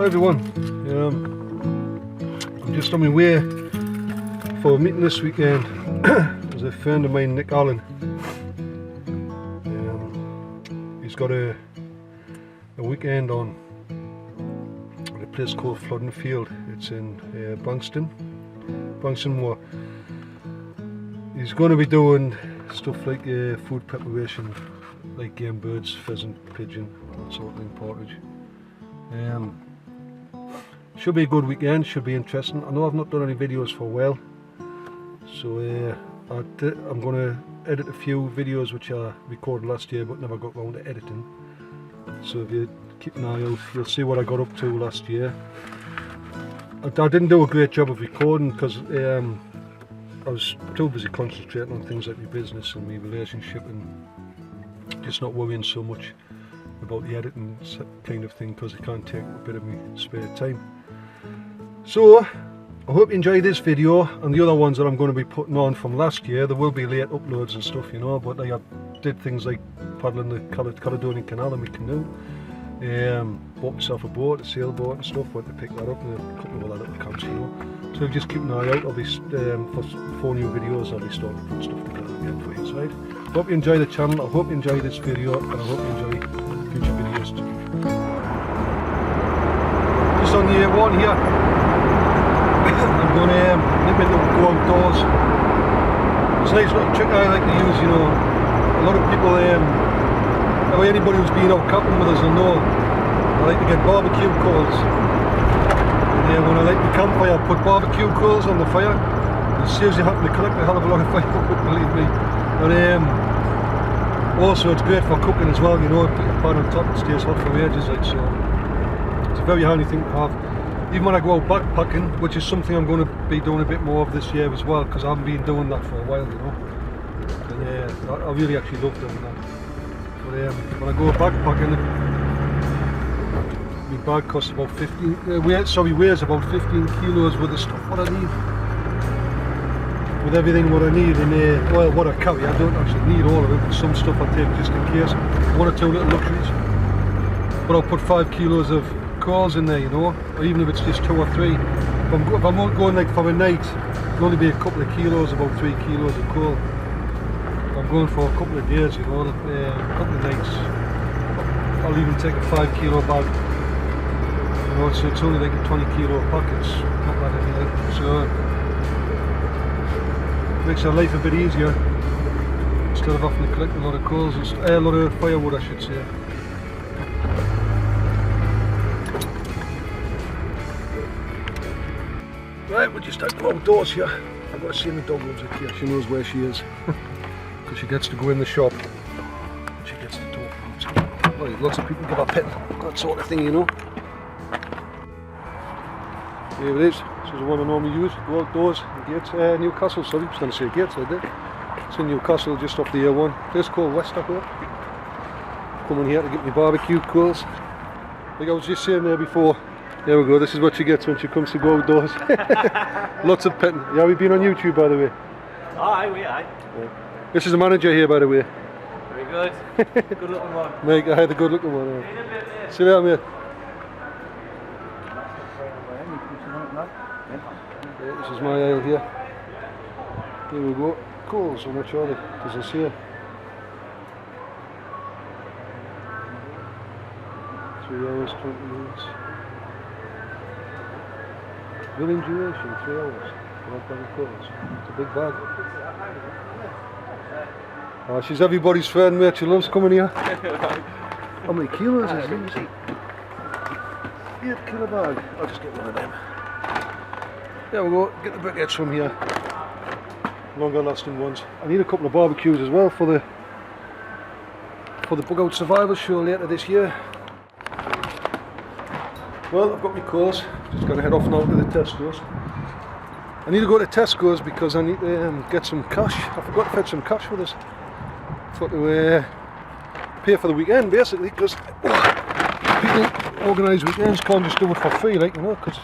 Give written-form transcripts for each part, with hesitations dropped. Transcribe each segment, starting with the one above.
everyone, I'm just on my way for a meeting this weekend. There's a friend of mine, Nick Allen. He's got a weekend on at a place called Flooding Field. It's in Branxton Moor. He's going to be doing stuff like food preparation, like game birds, pheasant, pigeon, that sort of thing, partridge. Should be a good weekend, should be interesting. I know I've not done any videos for a while, so I'm going to edit a few videos which I recorded last year but never got round to editing. So if you keep an eye out, you'll see what I got up to last year. I didn't do a great job of recording because I was too busy concentrating on things like my business and my relationship and just not worrying so much about the editing kind of thing, because it can't take a bit of my spare time. So I hope you enjoyed this video and the other ones that I'm going to be putting on from last year. There will be late uploads and stuff, you know, but I did things like paddling the Caledonian Canal in my canoe, bought myself a boat, a sailboat and stuff, went to pick that up, and a couple of other little camps, you know. So just keep an eye out. I'll be for new videos, I'll be starting to put stuff together again for you inside. Hope you enjoy the channel, I hope you enjoy this video, and I hope you enjoy future videos too. Just on the A1 here, I'm going to nip into go outdoors. It's a nice little trick I like to use, you know. A lot of people, anybody who's been out camping with us will know I like to get barbecue coals. And when I light the campfire, I put barbecue coals on the fire. It saves you having to collect a hell of a lot of firewood, believe me. But also it's great for cooking as well, you know. Put your pan on top, it stays hot for ages, like so. It's a very handy thing to have. Even when I go out backpacking, which is something I'm going to be doing a bit more of this year as well, because I haven't been doing that for a while, you know. And I really actually love doing that. But when I go backpacking, my bag costs about weighs about 15 kilos with the stuff what I need. With everything what I need, and well, what I carry, I don't actually need all of it, but some stuff I take just in case. One or two little luxuries. But I'll put 5 kilos of coals in there, you know, or even if it's just 2 or 3. If I'm not going like for a night, it'll only be a couple of kilos, about 3 kilos of coal. If I'm going for a couple of days, you know, a couple of nights, I'll even take a 5 kilo bag. You know, so it's only like a 20 kilo pack, it's not that heavy, like, so it makes your life a bit easier instead of having to collect a lot of coals, a lot of firewood I should say. Right, we're just outdoors here. I've got to see in the dog loves it here. She knows where she is. Because she gets to go in the shop. She gets to talk about. Well, lots of people give her pet. That sort of thing, you know. Here it is. This is the one I normally use. Go outdoors. Gates, Newcastle, sorry. I was going to say Gates, I did. It's in Newcastle, just off the A1. Place called Westerhope. Coming here to get me barbecue coals. Like I was just saying there before. There we go, this is what she gets when she comes to go outdoors. Lots of petting. Yeah, we've been on YouTube, by the way. Oh, aye, we aye. Yeah. This is the manager here, by the way. Very good. Good looking one. Mate, I had the good looking one. Yeah. See you later, mate. Yeah, this is my aisle here. Here we go. Coals, I'm not sure does this here. 3 hours, 20 minutes. Willing duration, 3 hours. It's a big bag. Oh, she's everybody's friend, mate. She loves coming here. How many kilos is it? 8 kilo bag. I'll just get one of them. There we go. Get the briquettes from here. Longer lasting ones. I need a couple of barbecues as well for the Bug Out Survival show later this year. Well, I've got my coals. Just going to head off now to the Tesco's. I need to go to Tesco's because I need to get some cash. I forgot to fetch some cash for this. Thought to pay for the weekend basically, because people organise weekends can't just do it for free, like, you know, because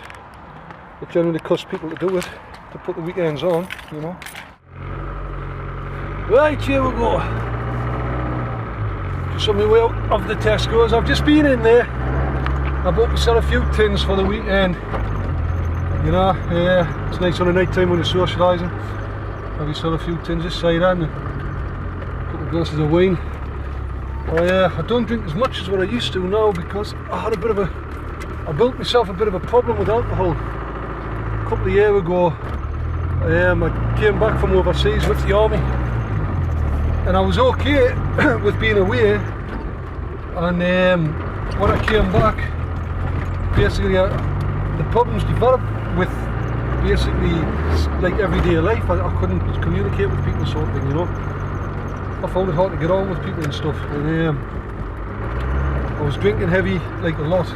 it generally costs people to do it, to put the weekends on, you know. Right, here we go. Just on my way out of the Tesco's. I've just been in there. I bought myself a few tins for the weekend. You know, it's nice on a night time when you're socialising. Have yourself a few tins this side and a couple of glasses of wine. I don't drink as much as what I used to now because I built myself a bit of a problem with alcohol. A couple of years ago, I came back from overseas with the army, and I was okay with being away. And when I came back, basically the problems developed with basically like everyday life. I couldn't communicate with people, sort of thing, you know. I found it hard to get on with people and stuff. And I was drinking heavy, like a lot.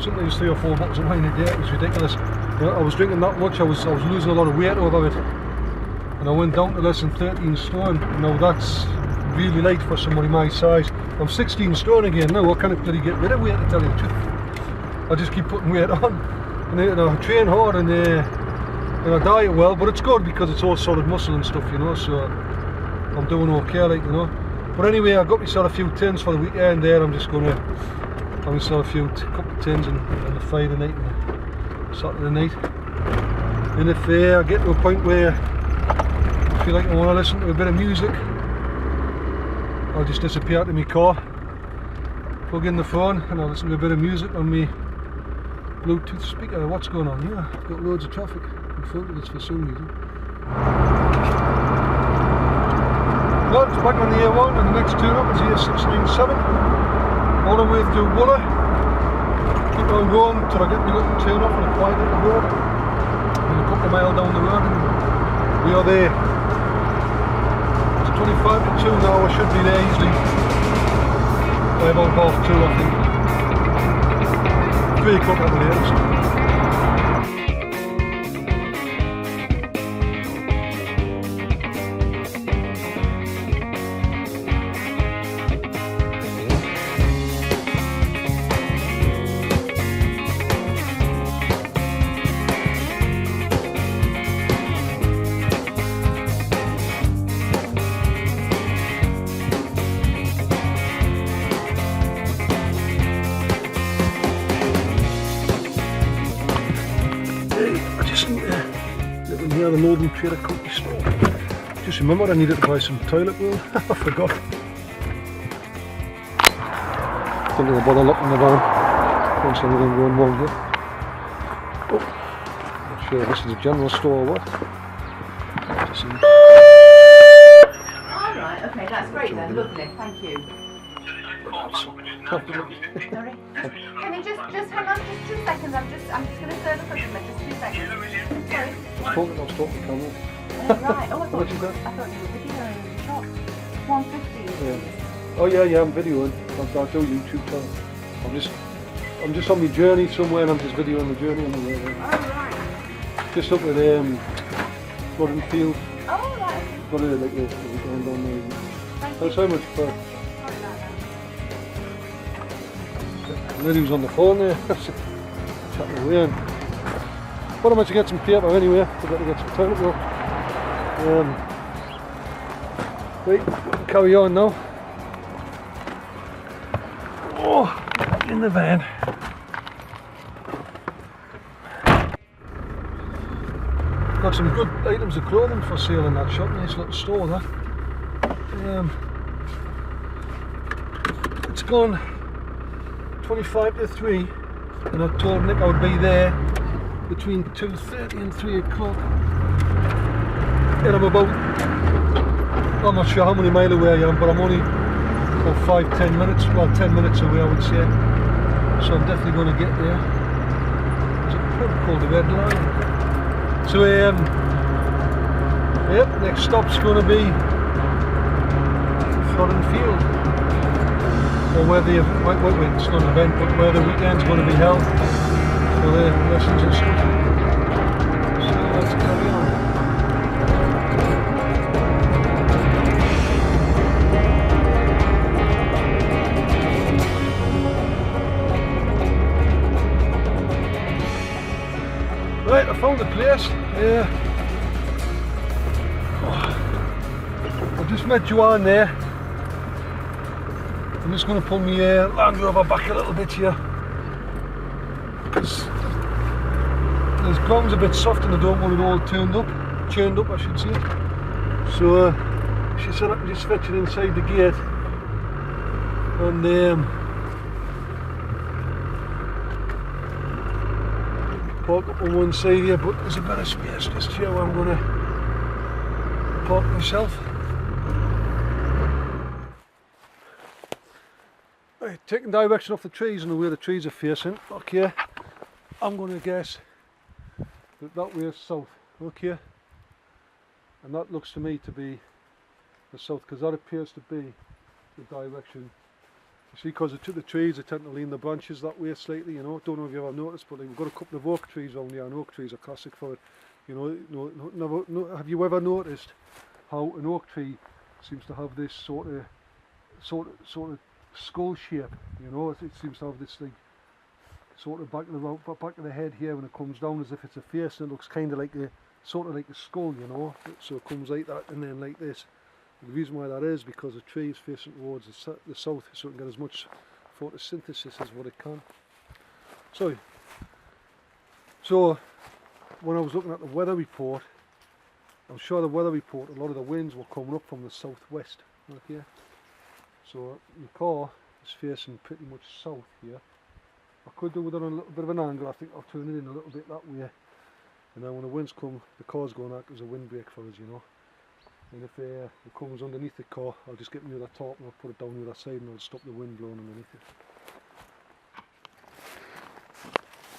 Sometimes 3 or 4 bottles of wine a day. It was ridiculous. You know, I was drinking that much. I was losing a lot of weight over it, and I went down to less than 13 stone. Now that's really light for somebody my size. I'm 16 stone again now. I can't bloody get rid of weight, to tell you the truth. I just keep putting weight on, and I train hard and I diet well, but it's good because it's all solid muscle and stuff, you know, so I'm doing okay, like, you know. But anyway, I got myself a few tins for the weekend there. I'm just going to have myself a couple of tins and the Friday night and the Saturday night. And if I get to a point where I feel like I want to listen to a bit of music, I'll just disappear to my car, plug in the phone, and I'll listen to a bit of music on my Bluetooth speaker. What's going on here? I've got loads of traffic in front of us for some reason. Well, it's back on the A1, and the next turn up is A697. All the way through Wooler. Keep on going till I get my little turn off on a quiet little road. And a couple of miles down the road, and we are there. 25 to 2 now, I should be there easily by about 2:30, I think. 3 o'clock at the latest. Near the Northern Trader Company store. Just remembered I needed to buy some toilet roll. I forgot. Didn't really bother looking around. Once anything going wrong here. Oh, not sure if this is a general store or what. Alright, okay, that's great then, lovely, thank you. Sorry? Can you just hang on just 2 seconds, I'm just going to serve a customer, just 2 seconds. Sorry. I was talking to camera. Right, oh I thought you were videoing the shop. 150. Yeah. Oh yeah, I'm videoing. I do YouTube channel. I'm just on my journey somewhere and I'm just videoing the journey on the way there. Oh right. Just up at Flooding Field. Oh right. Got like a weekend on there. Thanks so much for. The lady was on the phone there, chatting away. But I managed to get some paper anyway. I've got to get some toilet roll. Right, carry on now. Oh, back in the van. Got some good items of clothing for sale in that shop. Nice little store, that. It's gone 25 to 3, and I told Nick I would be there between 2:30 and 3 o'clock. And I'm not sure how many miles away I am, but I'm only about 5-10 minutes, well 10 minutes away I would say. So I'm definitely going to get there. It's probably called the Red Line. So yep, next stop's going to be Flooding Field. Or where it's not an event, but where the weekend's going to be held for the lessons and stuff. So let's carry on. Right, I found the place. I just met Joanne there. I'm just going to pull my Land Rover back a little bit here. This ground's a bit soft and I don't want it all chained up I should say. So she said I can just fetch it inside the gate and park up on one side here, but there's a bit of space just here where I'm going to park myself. Right, taking direction off the trees and the way the trees are facing. Okay, I'm going to guess that way is south. Okay, and that looks to me to be the south because that appears to be the direction. You see, because the trees, they tend to lean the branches that way slightly, you know. Don't know if you've ever noticed, but we've got a couple of oak trees around here, and oak trees are classic for it. You know, have you ever noticed how an oak tree seems to have this sort of skull shape? You know, it seems to have this like sort of back of the head here, when it comes down as if it's a face, and it looks kind of like a sort of like a skull, you know. So it comes like that and then like this. The reason why that is because the tree is facing towards the south, so it can get as much photosynthesis as what it can. So when I was looking at the weather report, I'm sure the weather report, a lot of the winds were coming up from the southwest. Okay, so the car is facing pretty much south here. I could do with it on a little bit of an angle. I think I'll turn it in a little bit that way, and then when the winds come, the car's going to act as a windbreak for us, you know. And if it comes underneath the car, I'll just get me with a tarp and I'll put it down the other side and I'll stop the wind blowing underneath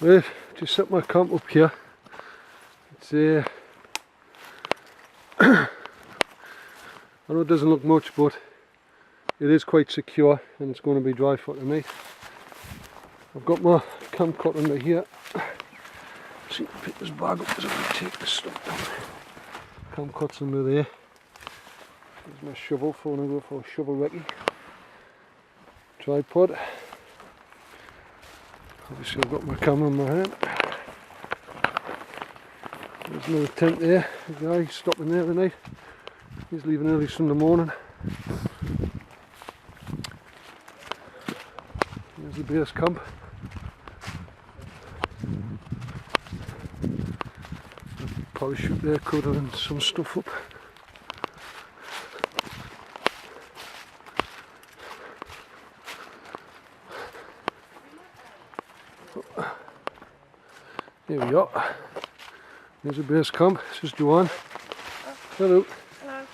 it. Right, just set my camp up here. It's I know it doesn't look much, but it is quite secure and it's going to be dry for tonight. I've got my camp cot under here. See, pick this bag up as I take this stuff down. Camp cot's under there. There's my shovel for when I go for a shovel recce. Tripod. Obviously I've got my camera in my hand. There's another tent there. The guy stopping there tonight. He's leaving early Sunday morning. There's the base camp. Parachute there, cuddling some stuff up. Here we are. There's a base camp. This is Joanne. Hello. Hello.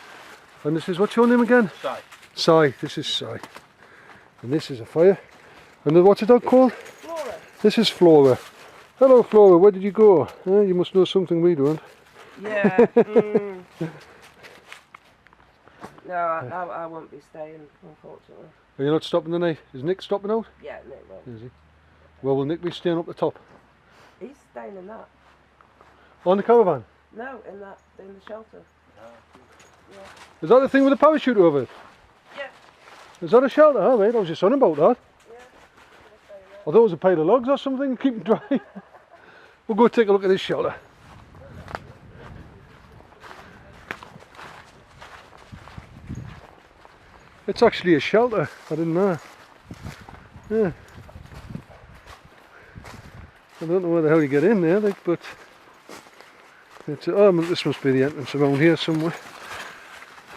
And this is, what's your name again? Si. Si. This is Si. And this is a fire. And what's the dog called? Flora. This is Flora. Hello Flora, where did you go? You must know something we don't. Yeah. No, I won't be staying, unfortunately. Are you not stopping the night? Is Nick stopping out? Yeah, Nick won't. Is he? Well, will Nick be staying up the top? He's staying in that. On the caravan? No, in the shelter. Yeah. Is that the thing with the parachute over it? Yeah. Is that a shelter? Oh, right, I was just on about that. Yeah. I thought it was a pile of logs or something, keep them dry. We'll go take a look at this shelter. It's actually a shelter, I didn't know. Yeah. I don't know where the hell you get in there, like, but it's, this must be the entrance around here somewhere.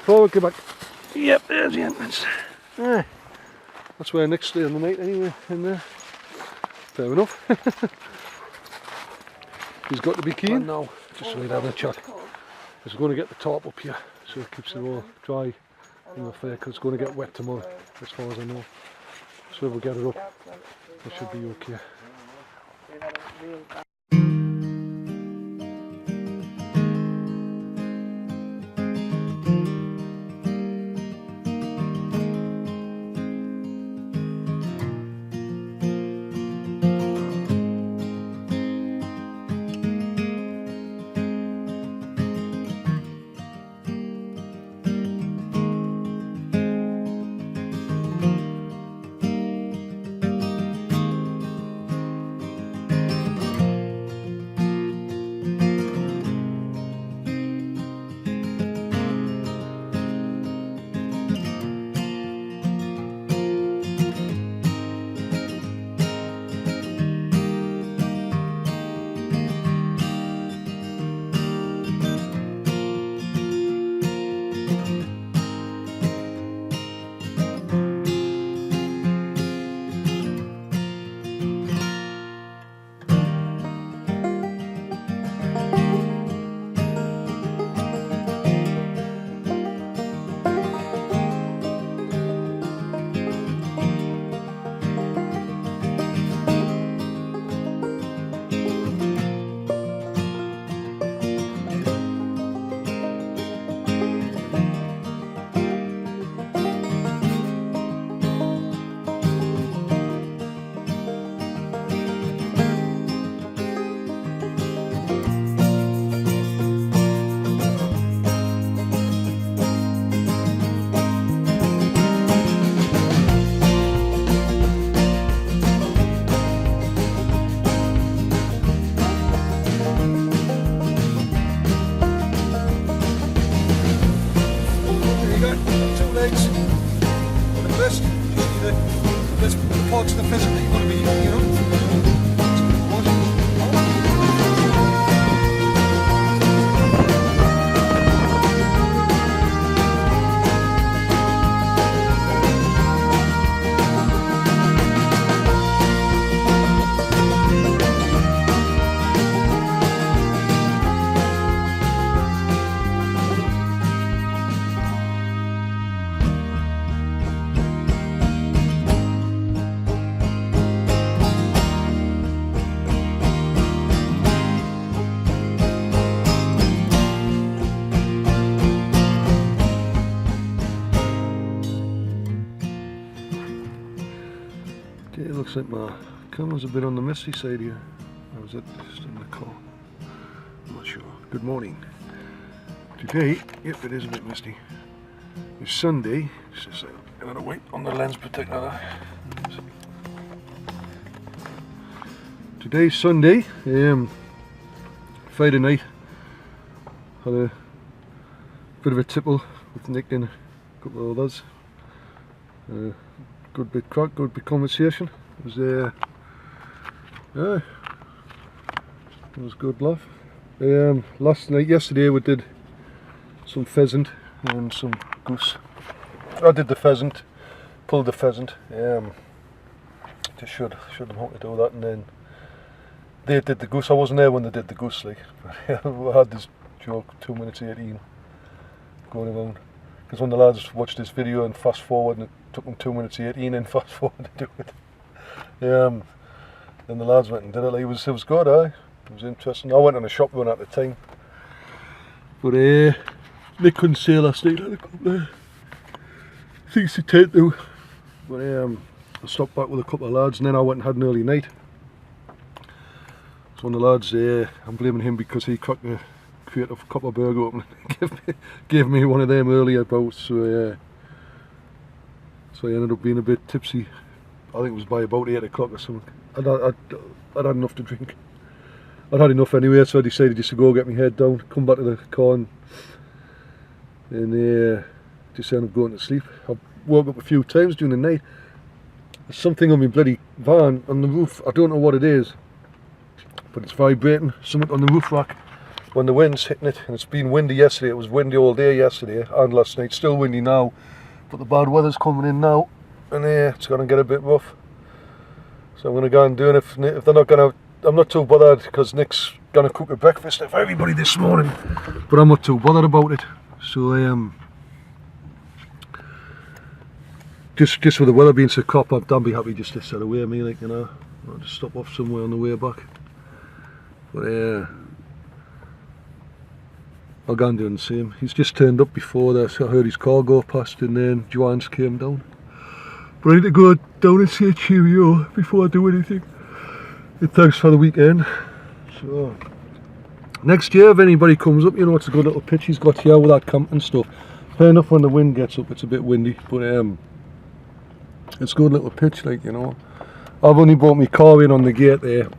Forward, go back. Yep, there's the entrance. Yeah. That's where Nick's staying the night anyway, in there. Fair enough. He's got to be keen now, just so we'd have a chat. Because we're going to get the tarp up here, so it keeps it all dry in the fair, because it's going to get wet tomorrow, as far as I know. So if we get it up, it should be okay. pheasant that you've got to be, you know. It looks like my camera's a bit on the misty side here. Or is it just in the car? I'm not sure. Good morning. Today, yep, it is a bit misty. It's Sunday. It's just a little weight on the lens protector. Today's Sunday. Friday night. Had a bit of a tipple with Nick and a couple of others. Good bit crack, good bit conversation. It was yeah, it was good laugh. Yesterday we did some pheasant and some goose. I did the pheasant, pulled the pheasant. Just showed them how to do that, and then they did the goose. I wasn't there when they did the goose, like. I had this joke 2 minutes 18 going around. Because when the lads watched this video and fast forward, and it took them 2 minutes 18 and fast forward to do it. Then the lads went and did it. Like, it was good, It was interesting. I went on a shop run at the time. But they couldn't say last night. I had a couple of things to take to. But I stopped back with a couple of lads, and then I went and had an early night. So one of the lads, I'm blaming him because he cracked a crate of copper burger open and gave me one of them earlier about, so I ended up being a bit tipsy. I think it was by about 8 o'clock or something. I'd had enough to drink. I'd had enough anyway, so I decided just to go get my head down, come back to the car and just ended up going to sleep. I woke up a few times during the night. There's something on my bloody van on the roof. I don't know what it is, but it's vibrating, something on the roof rack. When the wind's hitting it, and it's been windy yesterday. It was windy all day yesterday and last night. Still windy now, but the bad weather's coming in now, and it's going to get a bit rough. So I'm going to go and do it. If they're not going to, I'm not too bothered, because Nick's going to cook a breakfast for everybody this morning. But I'm not too bothered about it. So just with the weather being so crap, I'd be happy just to set away me, like, you know. I'll just stop off somewhere on the way back. But I'll go and do the same. He's just turned up before this. I heard his car go past, and then Joanne's came down. But I need to go down and say cheerio before I do anything. And thanks for the weekend. So next year, if anybody comes up, you know, it's a good little pitch he's got here with that camp and stuff. Fair enough, when the wind gets up, it's a bit windy, but it's a good little pitch, like, you know. I've only brought my car in on the gate there.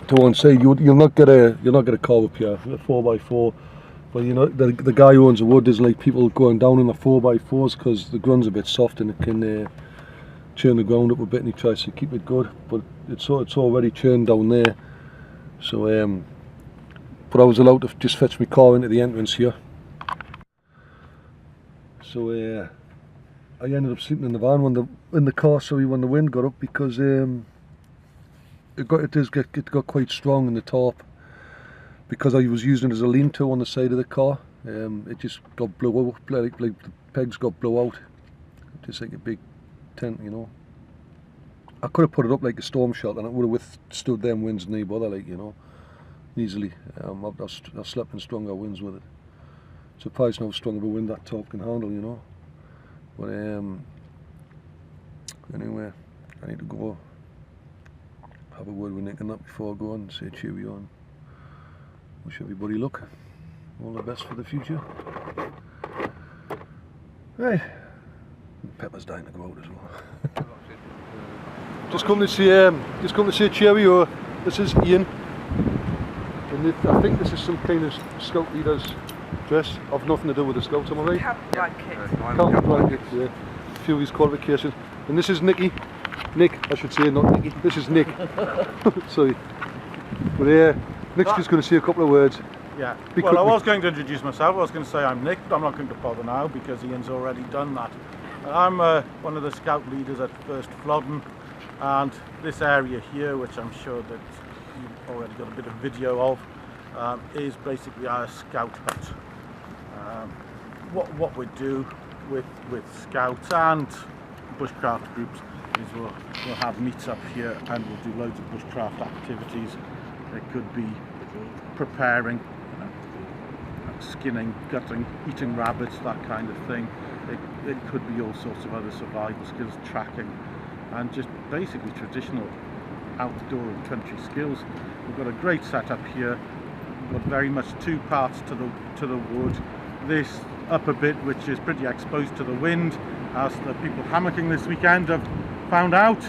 To one side, you'll not get a car up here, a 4x4. But you know, the guy who owns the wood, there's like people going down in the 4x4s because the ground's a bit soft and it can churn the ground up a bit, and he tries to keep it good. But it's already churned down there. So but I was allowed to just fetch my car into the entrance here. So I ended up sleeping in the van when the car when the wind got up, because it got quite strong in the top, because I was using it as a lean-to on the side of the car. It just got blown out, like the pegs got blown out, just like a big tent, you know. I could have put it up like a storm shelter and it would have withstood them winds no bother, like, you know, easily. I've slept in stronger winds with it. Surprised how strong of a wind that top can handle, you know. But anyway, I need to go have a word with Nick and that before I go and say cheerio and wish everybody luck. All the best for the future. Right. Pepper's dying to go out as well. Just come to say cheerio. This is Ian. And I think this is some kind of scout leader's dress. I've nothing to do with the scouts, am I right? Camp blanket. Camp blanket, yeah. A few of his qualifications. And this is Nicky. Nick, I should say, not Nicky. This is Nick. Sorry. But yeah, Nick's just going to say a couple of words. Yeah. Be Well, I quick, was going to introduce myself. I was going to say I'm Nick, but I'm not going to bother now because Ian's already done that. I'm one of the scout leaders at First Flodden, and this area here, which I'm sure that you've already got a bit of video of, is basically our scout hut. What we do with scouts and bushcraft groups is we'll have meets up here and we'll do loads of bushcraft activities. It could be preparing, skinning, gutting, eating rabbits, that kind of thing. It could be all sorts of other survival skills, tracking, and just basically traditional outdoor and country skills. We've got a great setup here. We've got very much two parts to the wood. This upper bit, which is pretty exposed to the wind, as the people hammocking this weekend have found out,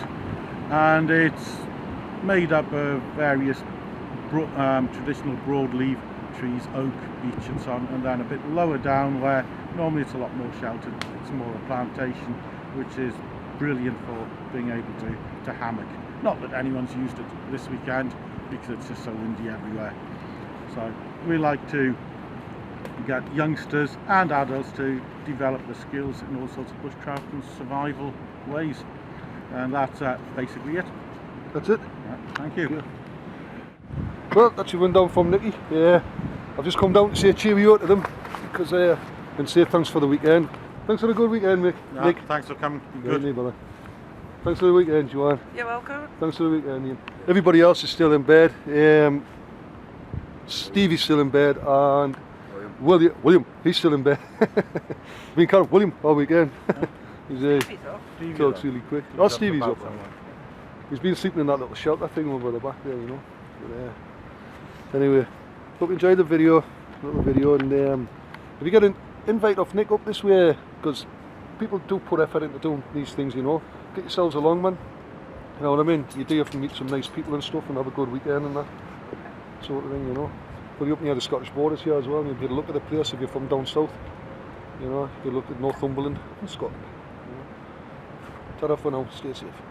and it's made up of various traditional broadleaf trees, oak, beech and so on, and then a bit lower down where normally it's a lot more sheltered, it's more a plantation, which is brilliant for being able to hammock. Not that anyone's used it this weekend because it's just so windy everywhere. So we like to get youngsters and adults to develop the skills in all sorts of bushcraft and survival ways, and that's basically it. That's it. Yeah, thank you. Well, that's your rundown from Nicky. Yeah, I've just come down to say cheerio to them because and say thanks for the weekend. Thanks for a good weekend, Mick. Yeah, Nick. thanks for coming. Good. Good. Thanks for the weekend, Joanne. You're welcome. Thanks for the weekend, Ian. Everybody else is still in bed. Stevie's still in bed, and William, he's still in bed. Me and Carol, William all weekend. He's talks really quick. Oh, Stevie's up. He's been sleeping in that little shelter thing over the back there, you know. But, anyway, hope you enjoyed the video, and if you get an invite off Nick up this way, because people do put effort into doing these things, you know. Get yourselves along, man. You know what I mean? You do have to meet some nice people and stuff and have a good weekend and that sort of thing, you know. But you're up near the Scottish borders here as well, and you get a look at the place if you're from down south. You know, you look at Northumberland and Scotland. You know. Ta-ra for now, stay safe.